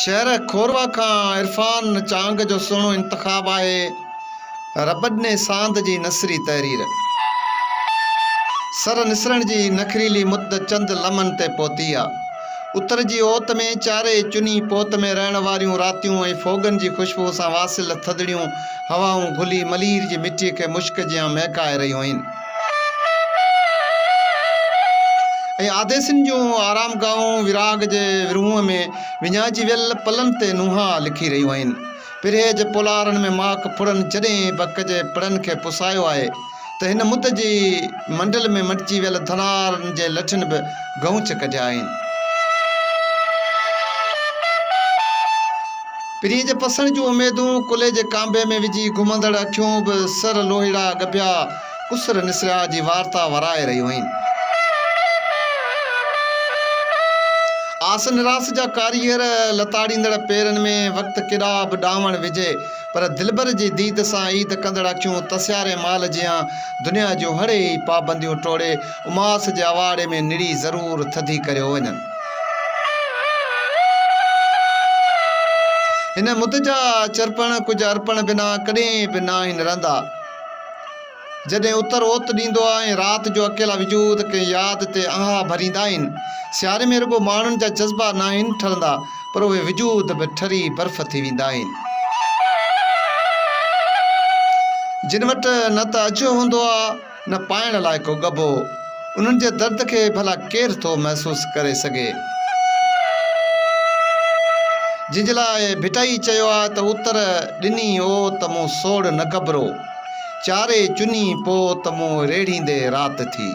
शहर खोरवा खां इरफान चांग जो सुहिणो इंतखाब आहे रबने सांद जी नसरी तहरीर। सर निसरण जी नखरीली मुद्द चंद लमन ते पहुती आहे। उतर जी ओत में चारे चुनी पोत में रहण वारियूं रातियूं ऐं फोगन जी खुशबू सां वासिल थदड़ियूं हवाऊं घुली मलीर जी मिट्टी खे मुश्क जियां महकाए रहियूं आहिनि ऐं आदेसिन जूं आराम गाहूं विराग जे विरूह में विञाइजी वियल पलन ते नुहा लिखी रहियूं आहिनि। पिरहेज पोलारनि में माक फुड़नि जॾहिं बक जे पिड़नि खे पुसायो आहे त हिन मुद जी मंडल में मटिजी वियल धनारनि जे लठनि बि गऊंच कढिया आहिनि। पिरीअ जे पसण जूं उमेदूं कुले जे कांबे में विझी घुमंदड़ अखियूं बि सर लोहीड़ा गबिया कुसर निसरिया जी वार्ता वराए रहियूं आहिनि। आस निरास जा कारीगर लताड़ींदड़ पेरनि में वक़्तु केॾा बि ॾावण विझे पर दिलबर जी दीद सां ईद कंदड़ अखियूं तसियारे माल जियां दुनिया जूं हड़े ई पाबंदियूं टोड़े उमास जे अवाड़े में निड़ी ज़रूरु थधी करे वञनि। हिन मुद जा चरपण कुझु अर्पण बिना कॾहिं बि न आहिनि रहंदा। जॾहिं उतर ओत ॾींदो आहे ऐं राति जो अकेला वजूद कंहिं यादि ते आहा भरींदा आहिनि। सियारे में रुगो माण्हुनि जा जज़्बा न आहिनि ठरंदा पर उहे वजूद बि ठरी बर्फ़ थी वेंदा आहिनि। जिन वटि न त अॼु हूंदो आहे न पाइण लाइ को गबो उन्हनि जे दर्द खे भला केरु थो महसूसु करे सघे। जंहिंजे लाइ भिटाई चयो आहे त उतर ॾिनी ओ त मूं सोड़ न घबरो चारे चुनी पो त मूं रेड़ींदे राति थी।